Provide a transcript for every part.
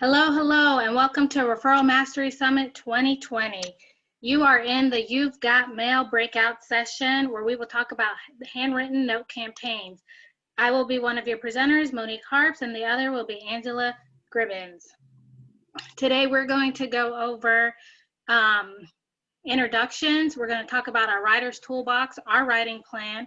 Hello, hello, and welcome to Referral Mastery Summit 2020. You are in the You've Got Mail breakout session where we will talk about handwritten note campaigns. I will be one of your presenters, Monique Harps, and the other will be Angela Gribbins. Today we're going to go over introductions. We're going to talk about our writer's toolbox, our writing plan,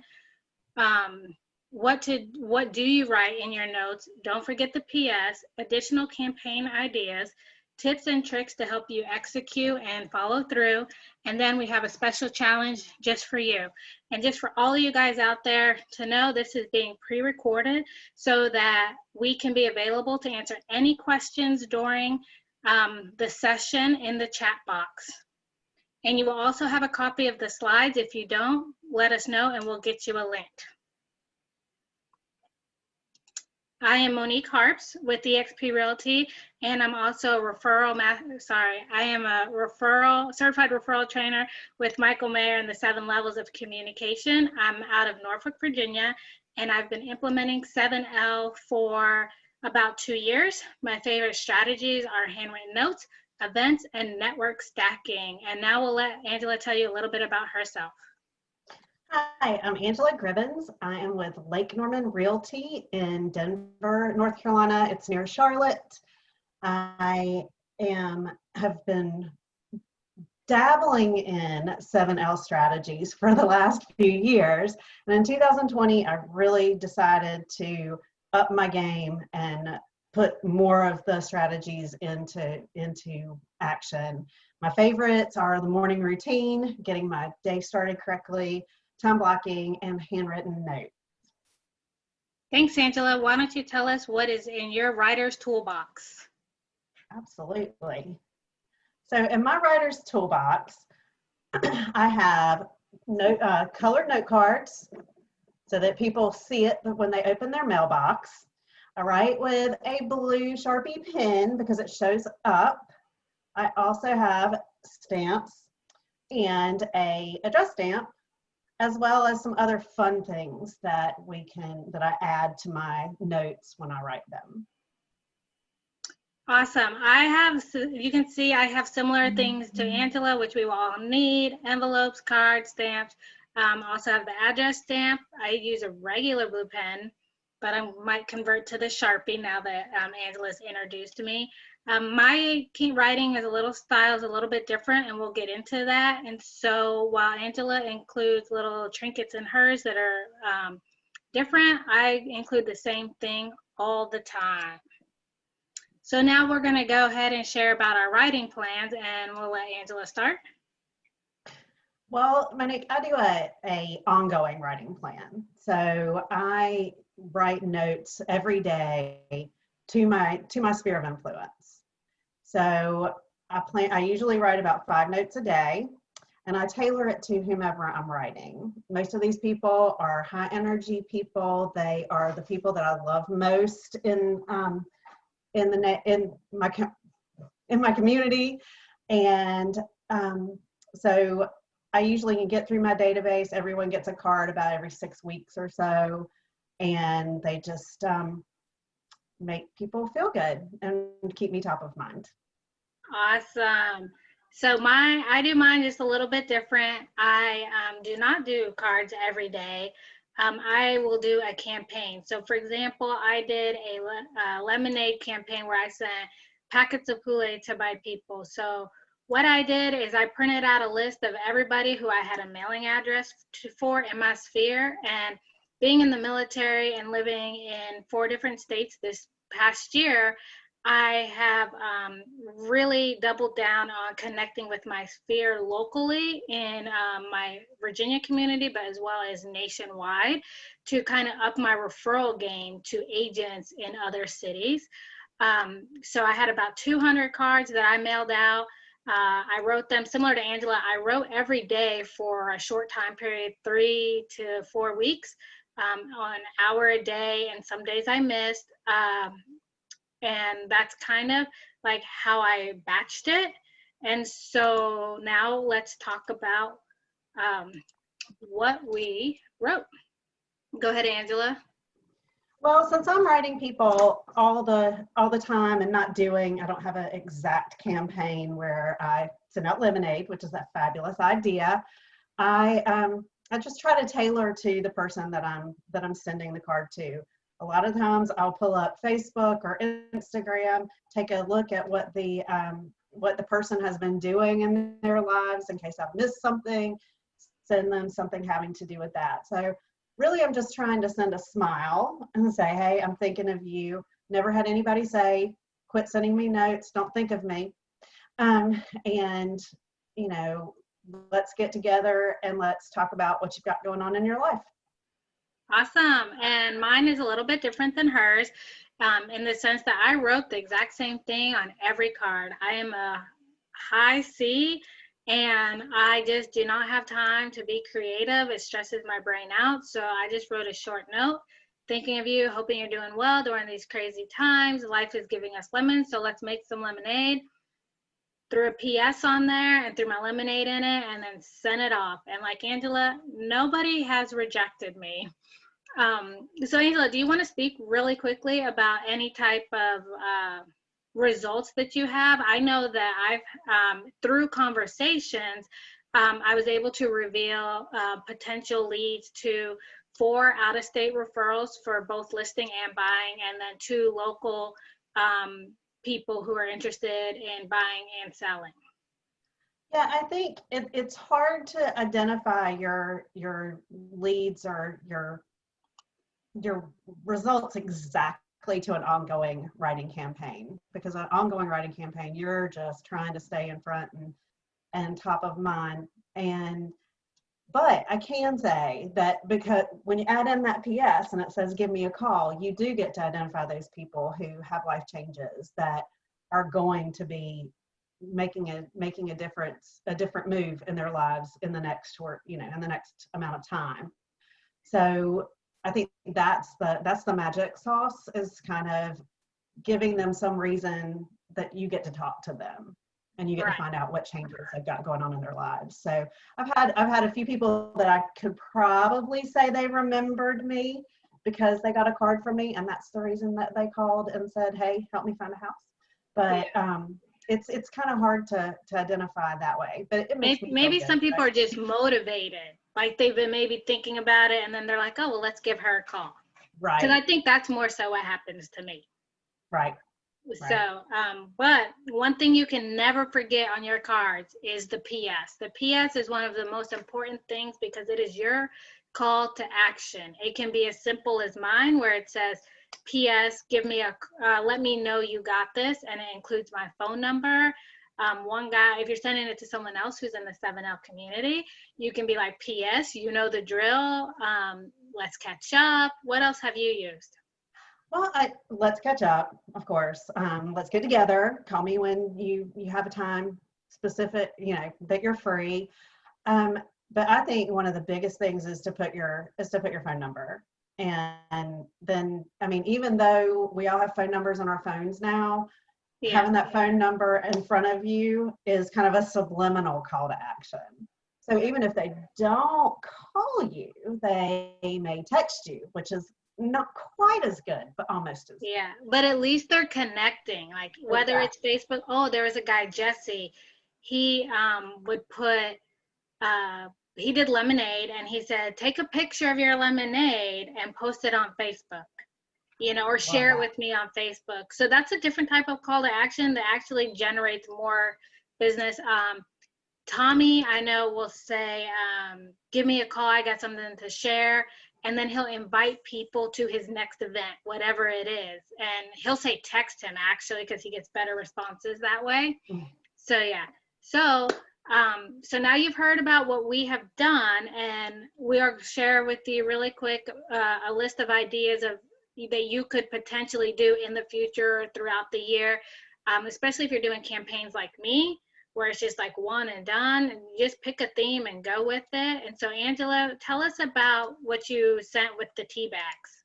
what do you write in your notes? Don't forget the PS, additional campaign ideas, tips and tricks to help you execute and follow through. And then we have a special challenge just for you. And just for all of you guys out there to know, this is being pre-recorded so that we can be available to answer any questions during the session in the chat box. And you will also have a copy of the slides. If you don't, let us know and we'll get you a link. I am Monique Harps with eXp Realty, and I'm also a certified referral trainer with Michael Mayer in the 7 levels of communication. I'm out of Norfolk, Virginia, and I've been implementing 7L for about 2 years. My favorite strategies are handwritten notes, events, and network stacking. And now we'll let Angela tell you a little bit about herself. Hi, I'm Angela Gribbins. I am with Lake Norman Realty in Denver, North Carolina. It's near Charlotte. I have been dabbling in 7L strategies for the last few years. And in 2020, I really decided to up my game and put more of the strategies into action. My favorites are the morning routine, getting my day started correctly, time blocking, and handwritten notes. Thanks, Angela. Why don't you tell us what is in your writer's toolbox? Absolutely. So in my writer's toolbox, I have colored note cards so that people see it when they open their mailbox. I write with a blue Sharpie pen because it shows up. I also have stamps and an address stamp, as well as some other fun things that I add to my notes when I write them. Awesome. You can see I have similar things to Angela, which we will all need: envelopes, cards, stamps. Also have the address stamp. I use a regular blue pen, but I might convert to the Sharpie now that Angela's introduced me. My writing is a little bit different, and we'll get into that. And so while Angela includes little trinkets in hers that are different, I include the same thing all the time. So now we're going to go ahead and share about our writing plans, and we'll let Angela start. Well, Monique, I do a ongoing writing plan. So I write notes every day to my sphere of influence. So I usually write about 5 notes a day, and I tailor it to whomever I'm writing. Most of these people are high energy people. They are the people that I love most in my community, and so I usually can get through my database. Everyone gets a card about every 6 weeks or so, and they just make people feel good and keep me top of mind. Awesome. So I do mine just a little bit different. I do not do cards every day. I will do a campaign. So for example, I did a lemonade campaign where I sent packets of Kool-Aid to my people. So what I did is I printed out a list of everybody who I had a mailing address for in my sphere. And being in the military and living in 4 different states this past year, I have really doubled down on connecting with my sphere locally in my Virginia community, but as well as nationwide, to kind of up my referral game to agents in other cities. So I had about 200 cards that I mailed out. I wrote them similar to Angela. I wrote every day for a short time period, 3 to 4 weeks, on an hour a day, and some days I missed. And that's kind of like how I batched it. And so now let's talk about what we wrote. Go ahead, Angela. Well, since I'm writing people all the time and not doing, I don't have an exact campaign where I send out lemonade, which is a fabulous idea. I just try to tailor to the person that I'm sending the card to. A lot of times I'll pull up Facebook or Instagram, take a look at what the person has been doing in their lives in case I've missed something, send them something having to do with that. So really I'm just trying to send a smile and say, hey, I'm thinking of you. Never had anybody say, quit sending me notes, don't think of me. And, you know, let's get together and let's talk about what you've got going on in your life. Awesome. And mine is a little bit different than hers, in the sense that I wrote the exact same thing on every card. I am a high C, and I just do not have time to be creative. It stresses my brain out. So I just wrote a short note, thinking of you, hoping you're doing well during these crazy times. Life is giving us lemons, so let's make some lemonade. Threw a PS on there and threw my lemonade in it, and then sent it off. And like Angela, nobody has rejected me. So Angela, do you want to speak really quickly about any type of results that you have? I know that through conversations, I was able to reveal potential leads to 4 out-of-state referrals for both listing and buying, and then 2 local people who are interested in buying and selling. Yeah, I think it's hard to identify your leads or your results exactly to an ongoing writing campaign, because an ongoing writing campaign, you're just trying to stay in front and top of mind. But I can say that because when you add in that PS and it says give me a call, you do get to identify those people who have life changes that are going to be making a difference, a different move in their lives in the next in the next amount of time. So I think that's the magic sauce, is kind of giving them some reason that you get to talk to them and you get to find out what changes they've got going on in their lives. So I've had a few people that I could probably say they remembered me because they got a card from me, and that's the reason that they called and said, hey, help me find a house. But it's kind of hard to identify that way, but it makes me feel maybe good, some people right? are just motivated, like they've been maybe thinking about it, and then they're like, oh, well, let's give her a call. Right. Because I think that's more so what happens to me. Right. So, but one thing you can never forget on your cards is the PS. The PS is one of the most important things because it is your call to action. It can be as simple as mine, where it says, PS, give me let me know you got this, and it includes my phone number. One guy, if you're sending it to someone else who's in the 7L community, you can be like, PS, you know the drill. Let's catch up. What else have you used? Well, let's catch up, of course. Let's get together. Call me when you have a time specific, that you're free. But I think one of the biggest things is to put your phone number. And then, I mean, even though we all have phone numbers on our phones now, having that phone number in front of you is kind of a subliminal call to action. So even if they don't call you, they may text you, which is not quite as good, but almost as good. Yeah, but at least they're connecting. Like whether it's Facebook. Oh, there was a guy, Jesse. He would put he did lemonade, and he said, take a picture of your lemonade and post it on Facebook, or share it with me on Facebook. So that's a different type of call to action that actually generates more business. Tommy, I know, will say, give me a call, I got something to share. And then he'll invite people to his next event, whatever it is. And he'll say text him, actually, because he gets better responses that way. So, yeah. So now you've heard about what we have done, and we are share with you really quick a list of ideas that you could potentially do in the future throughout the year, especially if you're doing campaigns like me, where it's just like one and done, and you just pick a theme and go with it. And so, Angela, tell us about what you sent with the tea bags.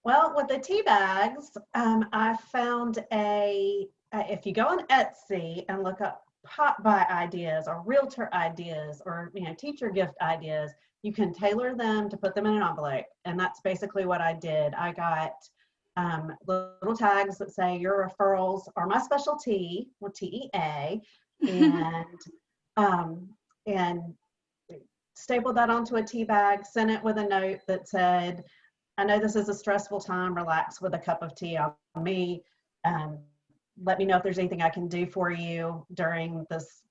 Well, with the tea bags, I found if you go on Etsy and look up pop by ideas or realtor ideas or, you know, teacher gift ideas, you can tailor them to put them in an envelope. And that's basically what I did. I got little tags that say your referrals are my specialty, with TEA, um, and stapled that onto a tea bag, sent it with a note that said, I know this is a stressful time, relax with a cup of tea on me. Let me know if there's anything I can do for you during this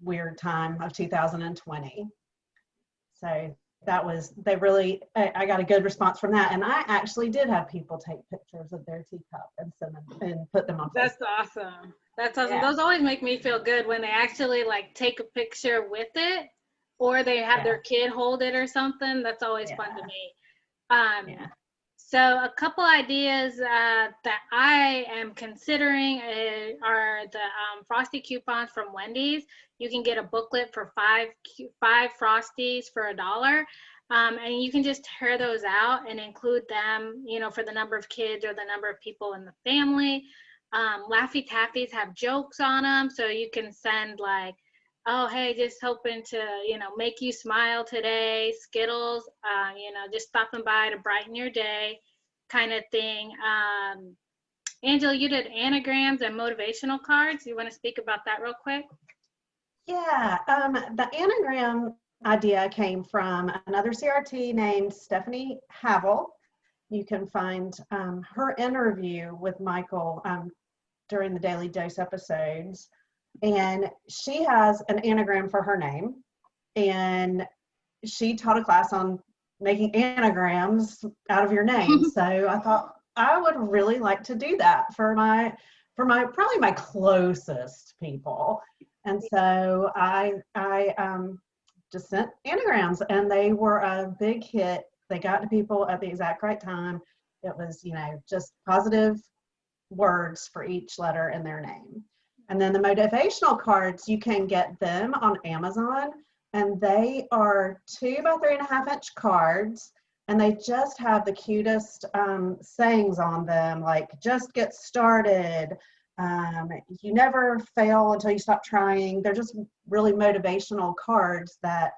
weird time of 2020. So that was, they really, I got a good response from that. And I actually did have people take pictures of their teacup and send them and put them on Facebook. That's awesome. That's awesome. Yeah. Those always make me feel good when they actually like take a picture with it, or they have their kid hold it or something. That's always fun to me. So a couple ideas that I am considering are the Frosty coupons from Wendy's. You can get a booklet for five Frosties for $1. And you can just tear those out and include them, you know, for the number of kids or the number of people in the family. Laffy Taffies have jokes on them, so you can send like, oh, hey, just hoping to, you know, make you smile today. Skittles, you know, just stopping by to brighten your day kind of thing. Angela, you did anagrams and motivational cards. You want to speak about that real quick? Yeah, the anagram idea came from another CRT named Stephanie Havel. You can find her interview with Michael during the Daily Dose episodes. And she has an anagram for her name. And she taught a class on making anagrams out of your name. So I thought I would really like to do that for my probably my closest people. And so I just sent anagrams, and they were a big hit. They got to people at the exact right time. It was, you know, just positive words for each letter in their name. And then the motivational cards, you can get them on Amazon, and they are 2 by 3.5 inch cards, and they just have the cutest sayings on them, like just get started, you never fail until you stop trying. They're just really motivational cards that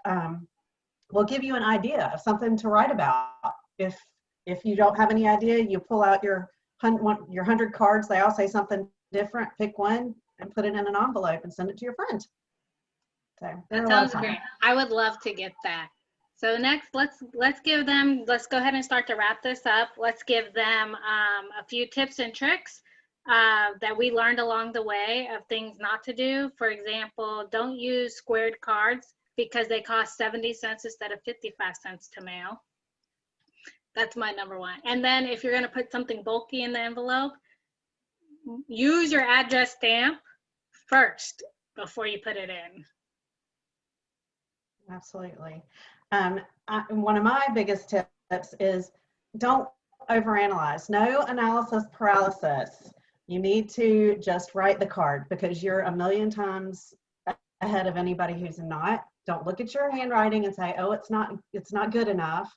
will give you an idea of something to write about. If you don't have any idea, you pull out your 100 cards. They all say something different. Pick one and put it in an envelope and send it to your friend. So that sounds great. I would love to get that. So next, let's go ahead and start to wrap this up. Let's give them a few tips and tricks that we learned along the way of things not to do. For example, don't use squared cards because they cost 70 cents instead of 55 cents to mail. That's my number one. And then if you're going to put something bulky in the envelope, use your address stamp first before you put it in. Absolutely. One of my biggest tips is don't overanalyze. No analysis paralysis. You need to just write the card because you're a million times ahead of anybody who's not. Don't look at your handwriting and say, oh, it's not good enough.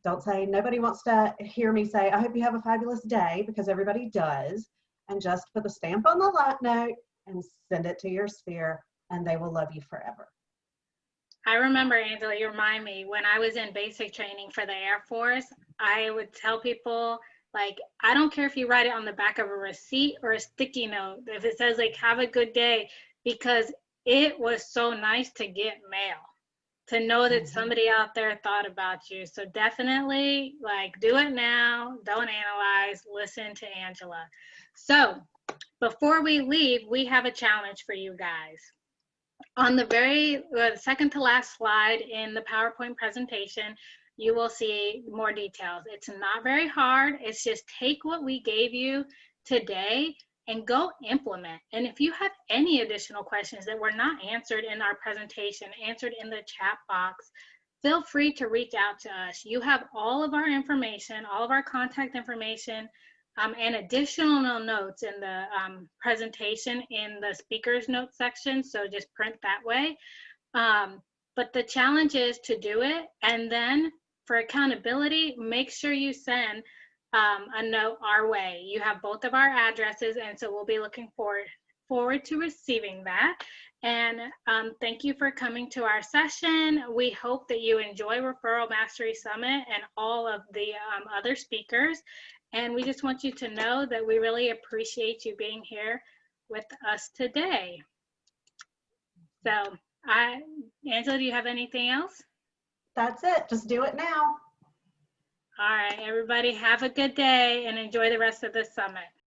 Don't say, nobody wants to hear me say, I hope you have a fabulous day, because everybody does. And just put the stamp on the note and send it to your sphere, and they will love you forever. I remember, Angela, you remind me, when I was in basic training for the Air Force, I would tell people, like, I don't care if you write it on the back of a receipt or a sticky note, if it says, like, have a good day, because it was so nice to get mail, to know that somebody out there thought about you. So definitely, like, do it now. Don't analyze. Listen to Angela. So before we leave, we have a challenge for you guys. On the very second to last slide in the PowerPoint presentation, you will see more details. It's not very hard. It's just take what we gave you today and go implement. And if you have any additional questions that were not answered in our presentation, answered in the chat box, feel free to reach out to us. You have all of our information, all of our contact information, and additional notes in the presentation in the speaker's notes section. So just print that way. But the challenge is to do it. And then for accountability, make sure you send a note our way. You have both of our addresses, and so we'll be looking forward forward to receiving that. And thank you for coming to our session. We hope that you enjoy Referral Mastery Summit and all of the other speakers. And we just want you to know that we really appreciate you being here with us today. So, Angela, do you have anything else? That's it. Just do it now. All right, everybody, have a good day and enjoy the rest of the summit.